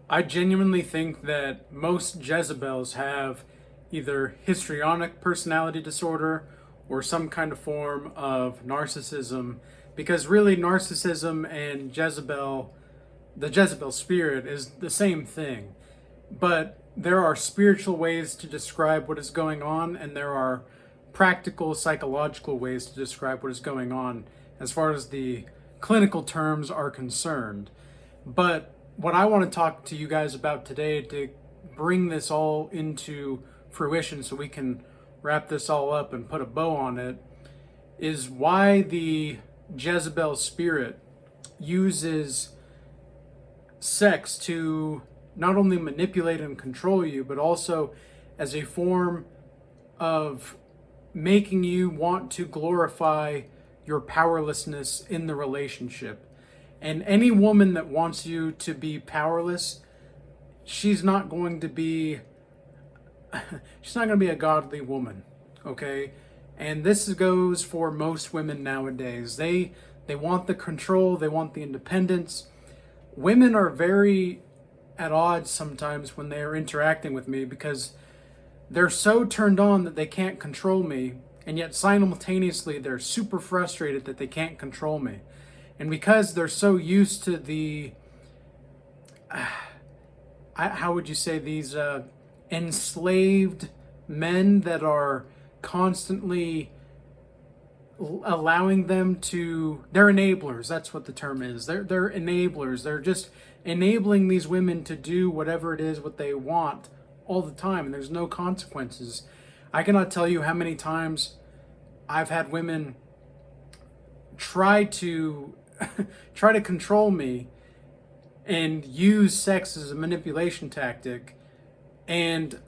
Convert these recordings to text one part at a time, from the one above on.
I genuinely think that most Jezebels have either histrionic personality disorder or some kind of form of narcissism, because really narcissism and Jezebel, the Jezebel spirit, is the same thing. But there are spiritual ways to describe what is going on, and there are practical psychological ways to describe what is going on as far as the clinical terms are concerned. But what I want to talk to you guys about today to bring this all into fruition so we can wrap this all up and put a bow on it is why the Jezebel spirit uses sex to not only manipulate and control you, but also as a form of making you want to glorify your powerlessness in the relationship. And any woman that wants you to be powerless, she's not going to be a godly woman, okay? And this goes for most women nowadays. They want the control, they want the independence. Women are very at odds sometimes when they are interacting with me because they're so turned on that they can't control me, and yet simultaneously they're super frustrated that they can't control me. And because they're so used to the, how would you say, these enslaved men that are constantly allowing them to, they're enablers, that's what the term is. They're enablers. They're just enabling these women to do whatever it is what they want all the time, and there's no consequences. I cannot tell you how many times I've had women try to control me and use sex as a manipulation tactic. And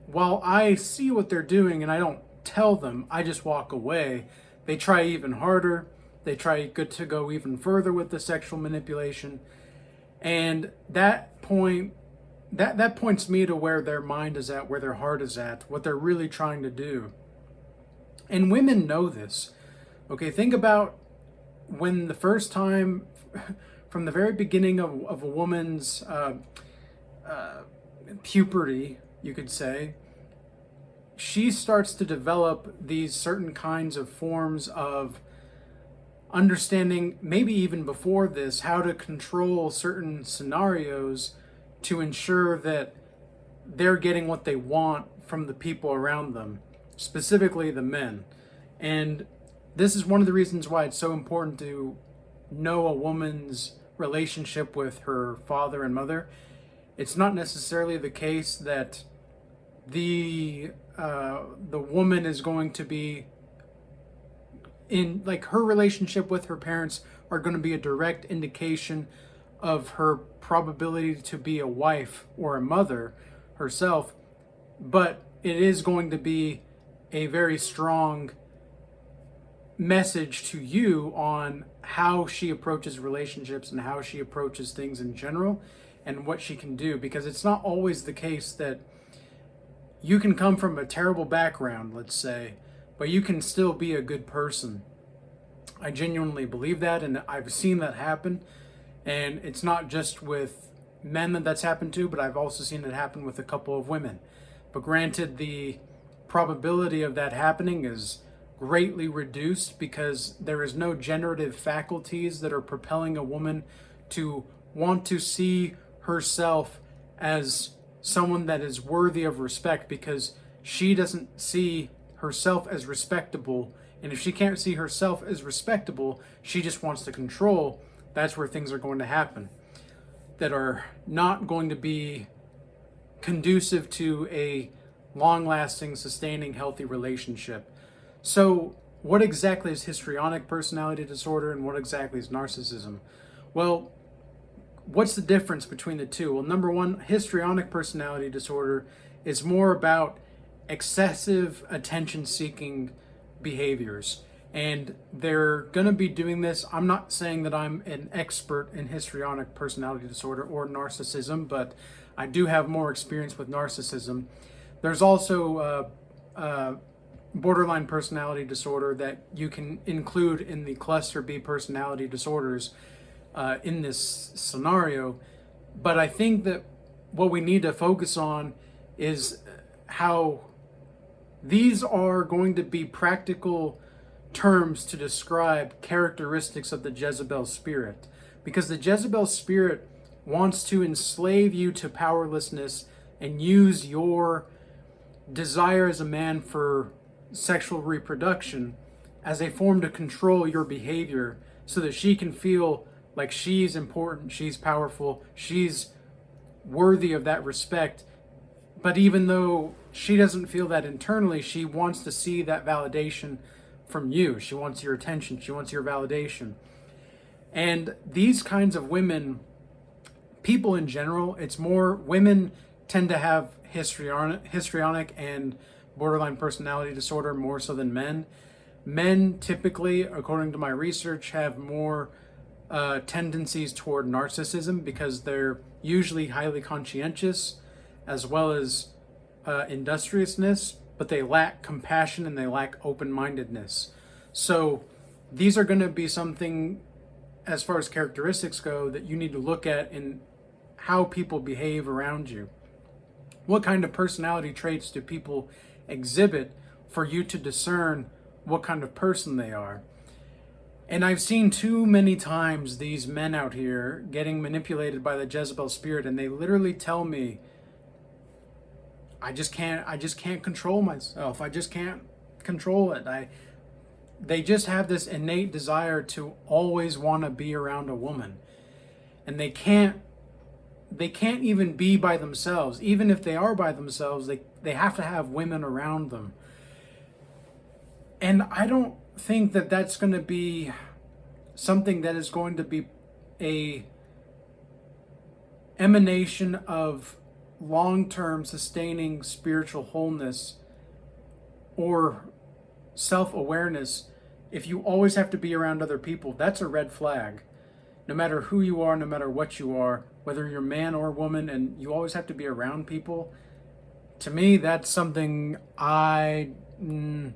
while I see what they're doing and I don't tell them, I just walk away. They try even harder. They try to go even further with the sexual manipulation. And that points me to where their mind is at, where their heart is at, what they're really trying to do. And women know this. Okay, think about when the first time, from the very beginning of a woman's puberty, you could say, she starts to develop these certain kinds of forms of understanding, maybe even before this, how to control certain scenarios to ensure that they're getting what they want from the people around them, specifically the men. And this is one of the reasons why it's so important to know a woman's relationship with her father and mother. It's not necessarily the case that the woman is going to be in, like, her relationship with her parents are going to be a direct indication of her probability to be a wife or a mother herself, but it is going to be a very strong message to you on how she approaches relationships and how she approaches things in general and what she can do, because it's not always the case that you can come from a terrible background, let's say, but you can still be a good person. I genuinely believe that, and I've seen that happen. And it's not just with men that's happened to, but I've also seen it happen with a couple of women. But granted, the probability of that happening is greatly reduced because there is no generative faculties that are propelling a woman to want to see herself as someone that is worthy of respect, because she doesn't see herself as respectable. And if she can't see herself as respectable, she just wants to control. That's where things are going to happen that are not going to be conducive to a long-lasting, sustaining, healthy relationship. So what exactly is histrionic personality disorder and what exactly is narcissism? Well, what's the difference between the two? Well, number one, histrionic personality disorder is more about excessive attention-seeking behaviors. And they're going to be doing this. I'm not saying that I'm an expert in histrionic personality disorder or narcissism, but I do have more experience with narcissism. There's also borderline personality disorder that you can include in the cluster B personality disorders in this scenario. But I think that what we need to focus on is how these are going to be practical terms to describe characteristics of the Jezebel spirit. Because the Jezebel spirit wants to enslave you to powerlessness and use your desire as a man for sexual reproduction as a form to control your behavior so that she can feel like she's important, she's powerful, she's worthy of that respect. But even though she doesn't feel that internally, she wants to see that validation from you. She wants your attention, she wants your validation. And these kinds of women, people in general, it's more women tend to have histrionic and borderline personality disorder more so than men. Men typically, according to my research, have more tendencies toward narcissism because they're usually highly conscientious as well as industriousness, but they lack compassion and they lack open-mindedness. So these are going to be something, as far as characteristics go, that you need to look at in how people behave around you. What kind of personality traits do people exhibit for you to discern what kind of person they are? And I've seen too many times these men out here getting manipulated by the Jezebel spirit, and they literally tell me, I just can't control myself. I just can't control it. They just have this innate desire to always want to be around a woman. And they can't even be by themselves. Even if they are by themselves, they have to have women around them. And I don't think that that's going to be something that is going to be a emanation of long-term sustaining spiritual wholeness or self-awareness. If you always have to be around other people, that's a red flag. No matter who you are, no matter what you are, whether you're man or woman, and you always have to be around people, to me, that's something I don't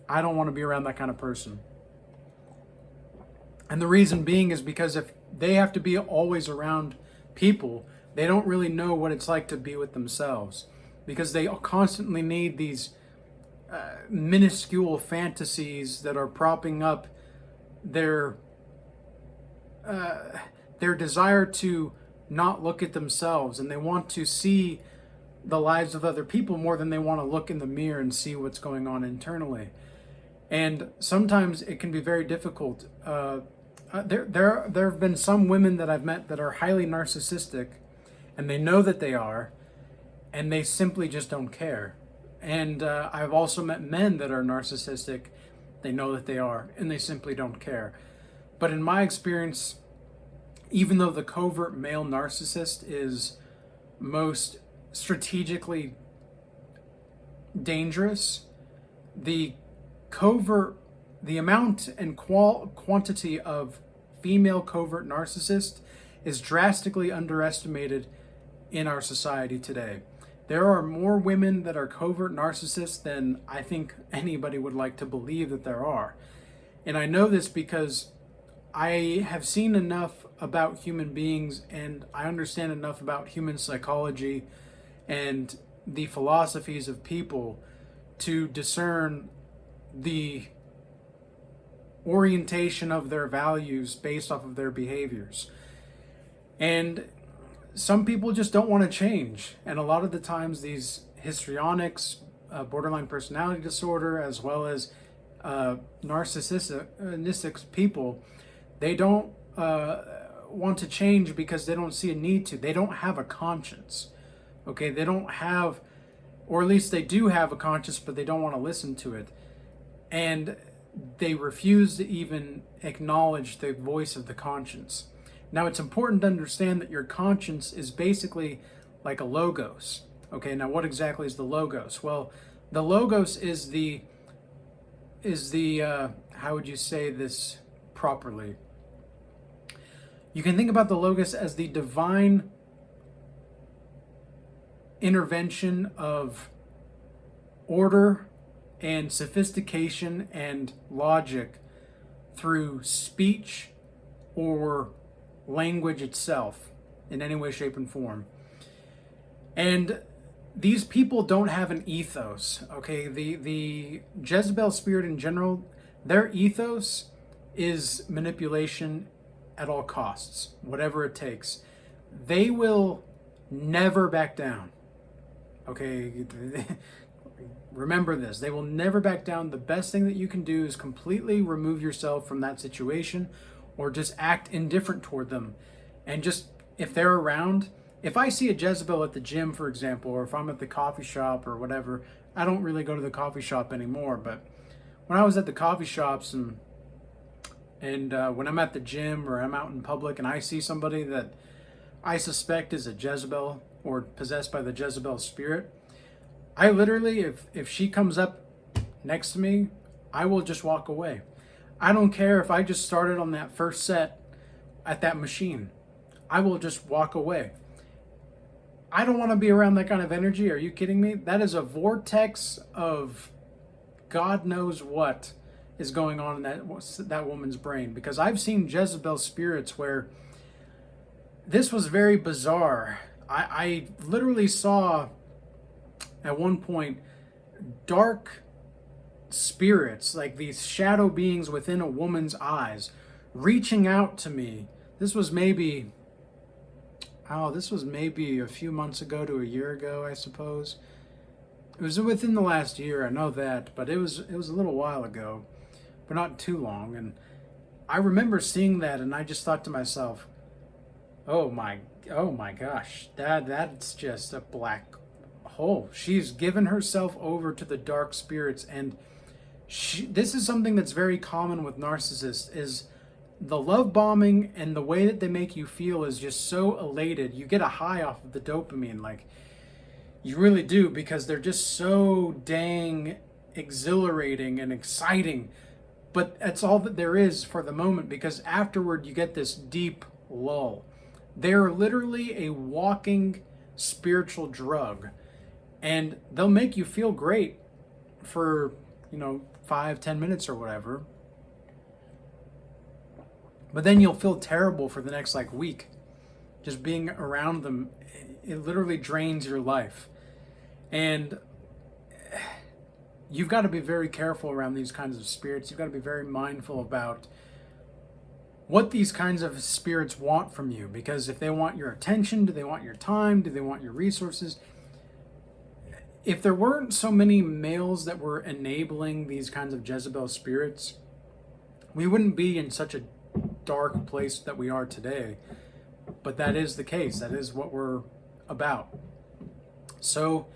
want to be around that kind of person. And the reason being is because if they have to be always around people, they don't really know what it's like to be with themselves, because they constantly need these minuscule fantasies that are propping up their desire to not look at themselves, and they want to see the lives of other people more than they want to look in the mirror and see what's going on internally. And sometimes it can be very difficult. There have been some women that I've met that are highly narcissistic, and they know that they are, and they simply just don't care. And I've also met men that are narcissistic. They know that they are, and they simply don't care. But in my experience, even though the covert male narcissist is most strategically dangerous, the amount and quantity of female covert narcissists is drastically underestimated in our society today. There are more women that are covert narcissists than I think anybody would like to believe that there are. And I know this because I have seen enough about human beings, and I understand enough about human psychology and the philosophies of people to discern the orientation of their values based off of their behaviors. And some people just don't want to change. And a lot of the times these histrionics, borderline personality disorder, as well as narcissistic people, they don't want to change because they don't see a need to. They don't have a conscience. Okay, they don't have, or at least they do have a conscience, but they don't want to listen to it. And they refuse to even acknowledge the voice of the conscience. Now, it's important to understand that your conscience is basically like a logos. Okay, now what exactly is the logos? Well, the logos is the how would you say this properly? You can think about the logos as the divine intervention of order and sophistication and logic through speech or language itself. in any way, shape, and form. And these people don't have an ethos, okay? The Jezebel spirit in general, their ethos is manipulation at all costs, whatever it takes. They will never back down, okay? Remember this, they will never back down. The best thing that you can do is completely remove yourself from that situation, or just act indifferent toward them. And just, if they're around, if I see a Jezebel at the gym, for example, or if I'm at the coffee shop or whatever, I don't really go to the coffee shop anymore, but when I was at the coffee shops and when I'm at the gym or I'm out in public and I see somebody that I suspect is a Jezebel or possessed by the Jezebel spirit, I literally, if she comes up next to me, I will just walk away. I don't care if I just started on that first set at that machine. I will just walk away. I don't want to be around that kind of energy. Are you kidding me? That is a vortex of God knows what is going on in that woman's brain. Because I've seen Jezebel spirits where this was very bizarre. I literally saw at one point dark spirits, like these shadow beings within a woman's eyes, reaching out to me. This was maybe a few months ago to a year ago, I suppose. It was within the last year, I know that, but it was a little while ago, but not too long. And I remember seeing that, and I just thought to myself, oh my gosh, that's just a black hole. She's given herself over to the dark spirits, and this is something that's very common with narcissists, is the love bombing, and the way that they make you feel is just so elated. You get a high off of the dopamine, like you really do, because they're just so dang exhilarating and exciting. But that's all that there is for the moment, because afterward you get this deep lull. They're literally a walking spiritual drug, and they'll make you feel great for 5-10 minutes or whatever, but then you'll feel terrible for the next week. Just being around them, it literally drains your life. And you've got to be very careful around these kinds of spirits. You've got to be very mindful about what these kinds of spirits want from you, because if they want your attention, do they want your time, do they want your resources? If there weren't so many males that were enabling these kinds of Jezebel spirits, we wouldn't be in such a dark place that we are today. But that is the case. That is what we're about. So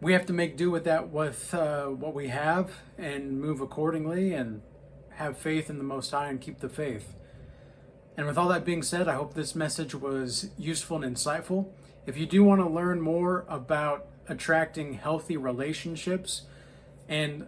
we have to make do with that, with what we have, and move accordingly, and have faith in the Most High and keep the faith. And with all that being said, I hope this message was useful and insightful. If you do want to learn more about attracting healthy relationships, and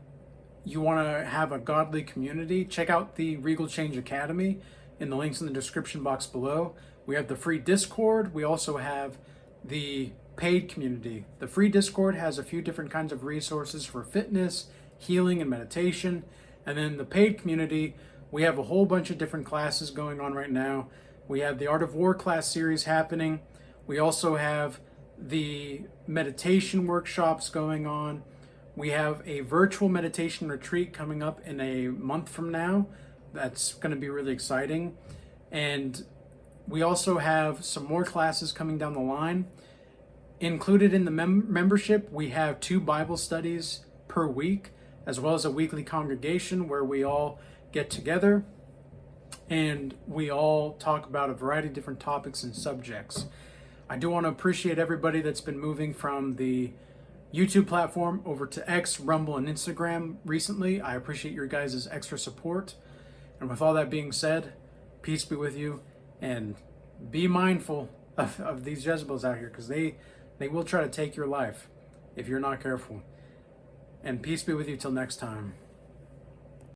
you want to have a godly community, check out the Regal Change Academy in the links in the description box below. We have the free Discord. We also have the paid community. The free Discord has a few different kinds of resources for fitness, healing, and meditation. And then the paid community, we have a whole bunch of different classes going on right now. We have the Art of War class series happening. We also have the meditation workshops going on. We have a virtual meditation retreat coming up in a month from now. That's going to be really exciting. And we also have some more classes coming down the line. Included in the membership, we have 2 Bible studies per week, as well as a weekly congregation where we all get together and we all talk about a variety of different topics and subjects. I do want to appreciate everybody that's been moving from the YouTube platform over to X, Rumble, and Instagram recently. I appreciate your guys' extra support. And with all that being said, peace be with you, and be mindful of these Jezebels out here, because they will try to take your life if you're not careful. And peace be with you till next time.